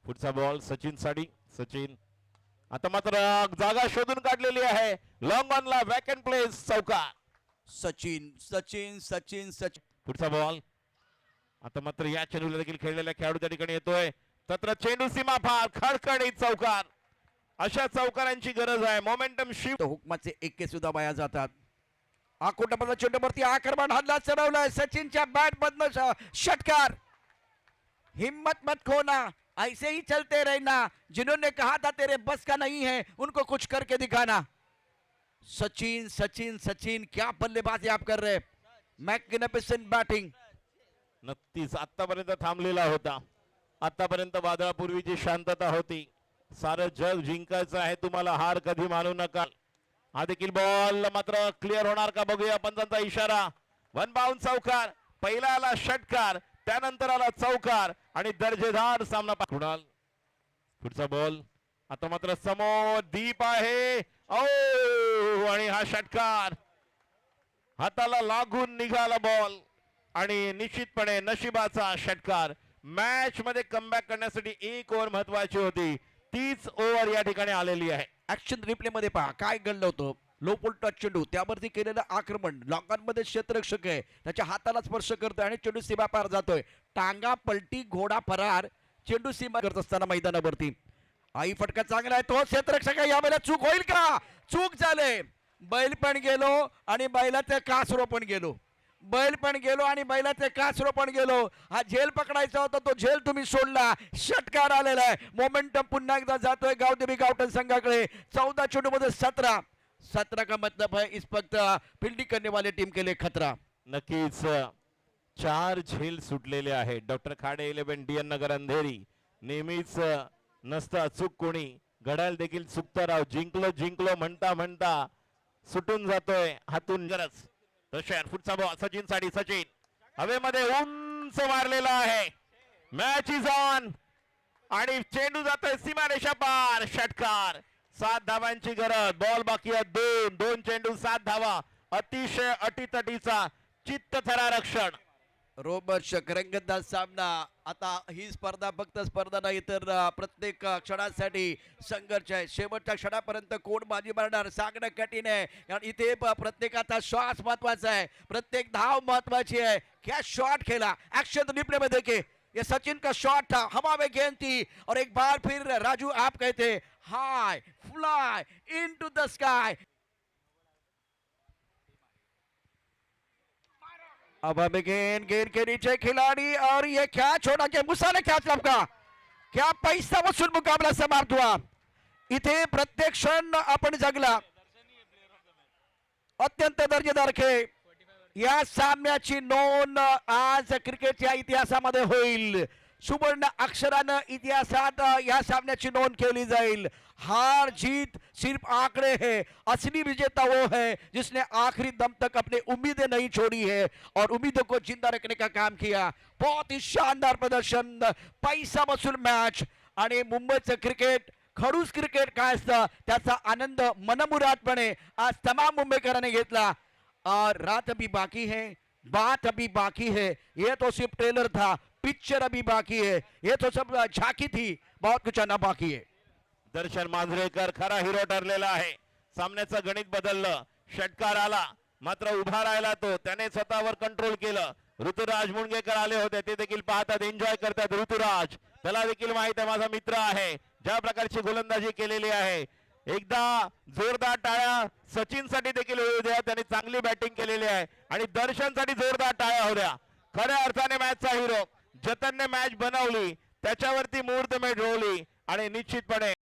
पुढचा बॉल सचिन साठी. सचिन आता मात्र जागा शोधून काढलेली आहे. लॉंग ऑनला वॅकंट प्लेस चौकार. सचिन सचिन सचिन सचिन पुढचा बॉल आता मात्र या चेंडूला देखील खेळलेला खेळाडू त्या ठिकाणी येतोय. तत्र चेंडू सीमा फार खडखडीत चौकार. अशा चौकारांची गरज आहे. Momentum shift. हुकमाचे एक्के सुद्धा वाया जातात. आकोटामधला चेंडूवरती आक्रमण हल्ला चढवलाय. सचिनच्या बॅट मधनं षटकार. हिम्मत मत खोना, ऐसे ही चलते रहना. जिन्होंने कहा था तेरे बस का नहीं है, उनको कुछ करके दिखाना. सचिन सचिन सचिन क्या बल्लेबाजी आप कर रहे. Magnificent batting. नक्कीच आतापर्यंत थांबलेला होता. आतापर्यंत वादळापूर्वी जी शांतता होती. सारं जग जिंकायचं आहे, तुम्हाला हार कधी मानू नका. हा देखील बॉल मात्र क्लिअर होणार का बघूया. पंचांचा इशारा. वन बाउंड चौकार. पहिला आला षटकार, त्यानंतर आला चौकार आणि दर्जेदार सामना. कुणाल पुढचा बॉल आता मात्र समोर दीप आहे. ओ आणि हा षटकार हाताला लागून निघाला बॉल आणि निश्चितपणे नशिबाचा षटकार. मॅच मध्ये कमबॅक करण्यासाठी एक ओव्हर महत्वाची होती. तीच ओव्हर या ठिकाणी आलेली आहे. ऍक्शन रिप्ले मध्ये पहा काय घडलं होतं. लो पोल टच चेंडू, त्यावरती केलेलं आक्रमण. लॉंगॉनमध्ये क्षेत्ररक्षक आहे, त्याच्या हाताला स्पर्श करतोय आणि चेंडू सीमा पार जातोय. टांगा पलटी, घोडा फरार. चेंडू सीमा करत असताना मैदानावरती आई फटका चांगला आहे. तो क्षेत्ररक्षक आहे. यावेळेला चूक होईल का. चूक झाले. बैल पण गेलो आणि बैलाचे कासरो पण गेलो. बैल पण गेलो आणि बैलाचे कासरो पण गेलो. हा झेल पकडायचा होता, तो झेल तुम्ही सोडला. षटकार आलेला आहे. मोमेंटम पुन्हा एकदा जातोय गावदेवी गावठण संघाकडे. 14 चेंडू मध्ये 17 का मतलब है इस वक्त फील्डिंग करने वाले टीम के लिए खतरा. नक्कीच 4 झेल सुटलेले आहेत. डॉक्टर खाडे 11 DN नगर अंधेरी. नेहमीच नसतं चूक कोणी, घड्याळ देखील चुकतं राव. जिंकलो जिंकलो म्हणता म्हणता सुटून जातोय हातून गरज. तशात पुढचा बॉल सचिन साठी. सचिन हवेमध्ये उंच मारलेला आहे. मॅच इज ऑन आणि चेंडू जातोय सीमारेषा पार. षटकार. 7 धावांची गरज. बॉल बाकी आहे 2 चेंडू 7 धावा. अतिशय अटीतटीचा चित्तथरारक्षण. रोमहर्षक रंगतदार सामना. आता ही स्पर्धा फक्त स्पर्धा नाही तर प्रत्येक क्षणासाठी संघर्ष आहे. शेवटच्या क्षणापर्यंत कोण बाजी मारणार सांगणं कठीण आहे. कारण इथे प्रत्येकाचा श्वास महत्वाचा आहे, प्रत्येक धाव महत्वाची आहे. क्या शॉट खेला. एक्शन रिप्ले में देखिए, ये सचिन का शॉट था. हवा में गेंद थी और एक बार फिर राजू आप कहते हाई फ्लाई इनटू द स्काई. अब हमें गेंद के नीचे खिलाड़ी और ये क्या छोड़ा के मुसा ने क्या लपका. क्या पैसा वसूल मुकाबला समाप्त हुआ. इथे प्रत्येक क्षण आपण जगला. अत्यंत दर्जेदार खेळ. या सामन्याची नोंद आज क्रिकेटच्या इतिहासामध्ये होईल. सुवर्ण अक्षरानं इतिहासात या सामन्याची नोंद केली जाईल. हार जीत सिर्फ आंकड़े हैं. असली विजेता वो है जिसने आखिरी दम तक अपनी उम्मीदें नहीं छोड़ी है और उम्मीदों को जिंदा रखने का काम किया. बहुत ही शानदार प्रदर्शन. पैसा वसूल मॅच आणि मुंबईचं क्रिकेट, खडूस क्रिकेट काय असतं त्याचा आनंद मनमुरादपणे आज तमाम मुंबईकरांनी घेतला. और रात अभी बाकी है, बात अभी बाकी है. ये तो सिर्फ ट्रेलर था, पिक्चर अभी बाकी है. ये तो सब झांकी थी, बहुत कुछ आना बाकी है. दर्शन मांजरेकर खरा हिरो ठरलेला आहे. सामन्याचं गणित बदललं. षटकार आला मात्र उभा राहिला तो. त्याने स्वतःवर कंट्रोल केलं. ऋतुराज मुणगेकर आले होते, ते देखील पाहतात, एन्जॉय करतात. ऋतुराज त्याला देखील माहित आहे माझा मित्र आहे. ज्या प्रकारची गोलंदाजी केलेली आहे. एकदा जोरदार टाळ्या सचिन साठी देखील होऊ द्या. त्याने चांगली बॅटिंग केलेली आहे आणि दर्शन साठी जोरदार टाळ्या होऊ द्या. खऱ्या अर्थाने मॅचचा हिरो. जतनने मॅच बनवली, त्याच्यावरती मुहूर्तमेढ रोवली आणि निश्चितपणे